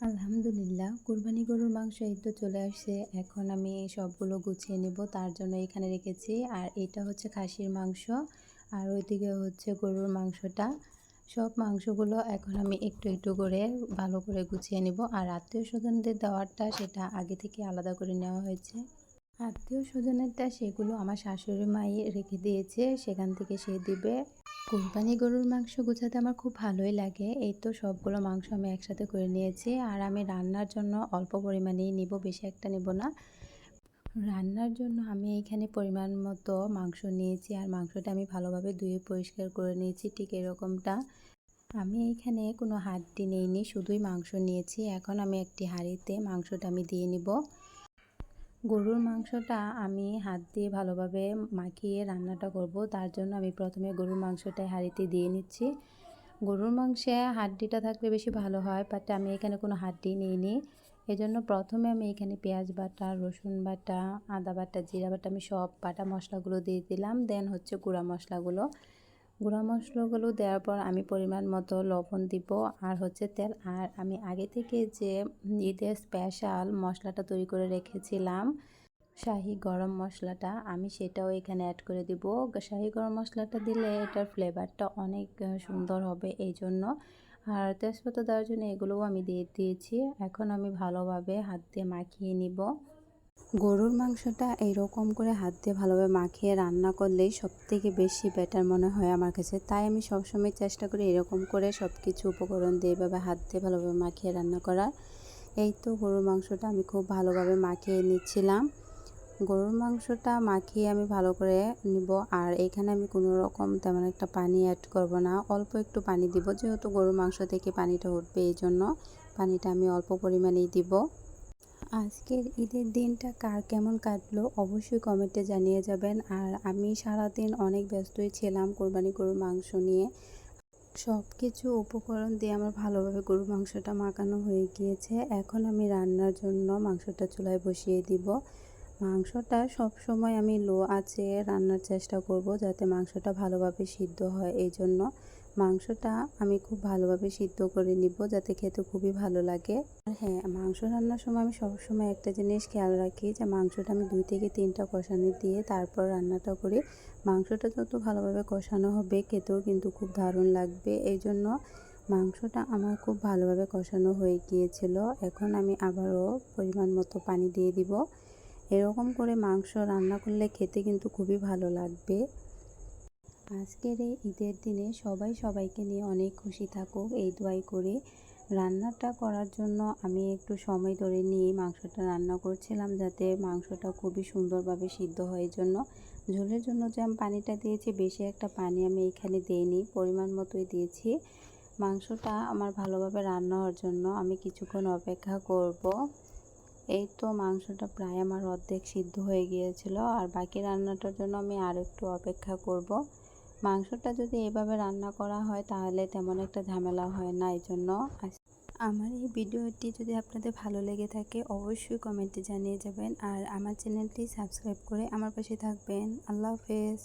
আলহামদুলিল্লাহ, কুরবানি গরুর মাংস এই তো চলে আসছে। এখন আমি সবগুলো গুছিয়ে নিব। তার জন্য এখানে রেখেছি। আর এটা হচ্ছে খাসির মাংস। আর ওইদিকে হচ্ছে গরুর মাংসটা। সব মাংসগুলো এখন আমি একটু একটু করে ভালো করে গুছিয়ে নিব। আর আত্মীয়-স্বজনদের দেওয়ারটা সেটা আগে থেকে আলাদা করে নেওয়া হয়েছে। আত্মীয়-স্বজনেরটা সেগুলো আমার শাশুড়ি মাই রেখে দিয়েছে। সেখান থেকে সে দিবে। কোরবানি গরুর মাংস গুছাতে আমার খুব ভালোই লাগে। এই তো সবগুলো মাংস আমি একসাথে করে নিয়েছি। আর আমি রান্নার জন্য অল্প পরিমাণেই নিব, বেশি একটা নেব না। রান্নার জন্য আমি এখানে পরিমাণ মতো মাংস নিয়েছি। আর মাংসটা আমি ভালোভাবে ধুয়ে পরিষ্কার করে নিয়েছি, ঠিক এরকমটা। আমি এখানে কোনো হাড্ডি নেইনি, শুধুই মাংস নিয়েছি। এখন আমি একটি হাঁড়িতে মাংসটা আমি দিয়ে নিব। গরুর মাংসটা আমি হাত দিয়ে ভালোভাবে মাখিয়ে রান্নাটা করব। তার জন্য আমি প্রথমে গরুর মাংসটা হাঁড়িতে দিয়ে নিচ্ছি। গরুর মাংসে হাড্ডিটা থাকলে বেশি ভালো হয়, বাট আমি এখানে কোনো হাড্ডি নিইনি। এজন্য প্রথমে আমি এখানে পেঁয়াজ বাটা, রসুন বাটা, আদা বাটা, জিরা বাটা আমি সব বাটা মশলাগুলো দিয়ে দিলাম। দেন হচ্ছে গুঁড়া মশলাগুলো দেওয়ার পর আমি পরিমাণ মতো লবণ দিব আর হচ্ছে তেল। আর আমি আগে থেকে যে ঈদের স্পেশাল মশলাটা তৈরি করে রেখেছিলাম, শাহি গরম মশলাটা, আমি সেটাও এখানে অ্যাড করে দিব। শাহি গরম মশলাটা দিলে এটার ফ্লেভারটা অনেক সুন্দর হবে, এই জন্য। আর তেজপাতা দেওয়ার জন্য এগুলোও আমি দিয়ে দিয়েছি। এখন আমি ভালোভাবে হাত দিয়ে মাখিয়ে নিব। গরুর মাংসটা এইরকম করে হাত দিয়ে ভালোভাবে মাখিয়ে রান্না করলেই সবথেকে বেশি বেটার মনে হয় আমার কাছে। তাই আমি সবসময় চেষ্টা করি এরকম করে সব কিছু উপকরণ দিয়ে এভাবে হাত দিয়ে ভালোভাবে মাখিয়ে রান্না করার। এই তো গরুর মাংসটা আমি খুব ভালোভাবে মাখিয়ে নিচ্ছিলাম। গরুর মাংসটা মাখিয়ে আমি ভালো করে নিব। আর এখানে আমি কোনো রকম তেমন একটা পানি অ্যাড করব না, অল্প একটু পানি দিব, যেহেতু গরুর মাংস থেকে পানিটা উঠবে, এই জন্য পানিটা আমি অল্প পরিমাণেই দিব। আজকের ঈদের দিনটা কার কেমন কাটলো অবশ্যই কমেন্টে জানিয়ে যাবেন। আর আমি সারাদিন অনেক ব্যস্তই ছিলাম কোরবানি গরুর মাংস নিয়ে। সব কিছু উপকরণ দিয়ে আমার ভালোভাবে গরুর মাংসটা মাখানো হয়ে গিয়েছে। এখন আমি রান্নার জন্য মাংসটা চুলায় বসিয়ে দিব। মাংসটা সব সময় আমি লো আঁচে রান্নার চেষ্টা করব, যাতে মাংসটা ভালোভাবে সিদ্ধ হয়। এই জন্য মাংসটা আমি খুব ভালোভাবে সিদ্ধ করে নিব, যাতে খেতে খুবই ভালো লাগে। আর হ্যাঁ, মাংস রান্নার সময় আমি সবসময় একটা জিনিস খেয়াল রাখি, যে মাংসটা আমি 2 থেকে 3টা কষানি দিয়ে তারপর রান্নাটা করি। মাংসটা যত ভালোভাবে কষানো হবে খেতেও কিন্তু খুব দারুণ লাগবে। এই জন্য মাংসটা আমার খুব ভালোভাবে কষানো হয়ে গিয়েছিল। এখন আমি আবারও পরিমাণ মতো পানি দিয়ে দিব। এরকম করে মাংস রান্না করলে খেতে কিন্তু খুবই ভালো লাগবে। আজকের এই ঈদের দিনে সবাই সবাইকে নিয়ে অনেক খুশি থাকুক, এই দোয়াই করি। রান্নাটা করার জন্য আমি একটু সময় ধরে নিয়ে মাংসটা রান্না করছিলাম, যাতে মাংসটা খুবই সুন্দরভাবে সিদ্ধ হয়। এই জন্য ঝোলের জন্য যে আমি পানিটা দিয়েছি, বেশি একটা পানি আমি এখানে দিইনি, পরিমাণ মতোই দিয়েছি। মাংসটা আমার ভালোভাবে রান্না হওয়ার জন্য আমি কিছুক্ষণ অপেক্ষা করব। এই তো মাংসটা প্রায় আমার অর্ধেক সিদ্ধ হয়ে গিয়েছিল। আর বাকি রান্নাটার জন্য আমি আর একটু অপেক্ষা করব। মাংসটা যদি এভাবে রান্না করা হয় তাহলে তেমন একটা ঝামেলা হয় না। এই জন্য আমার এই ভিডিওটি যদি আপনাদের ভালো লেগে থাকে অবশ্যই কমেন্টে জানিয়ে যাবেন। আর আমার চ্যানেলটি সাবস্ক্রাইব করে আমার পাশে থাকবেন। আল্লাহ হাফেজ।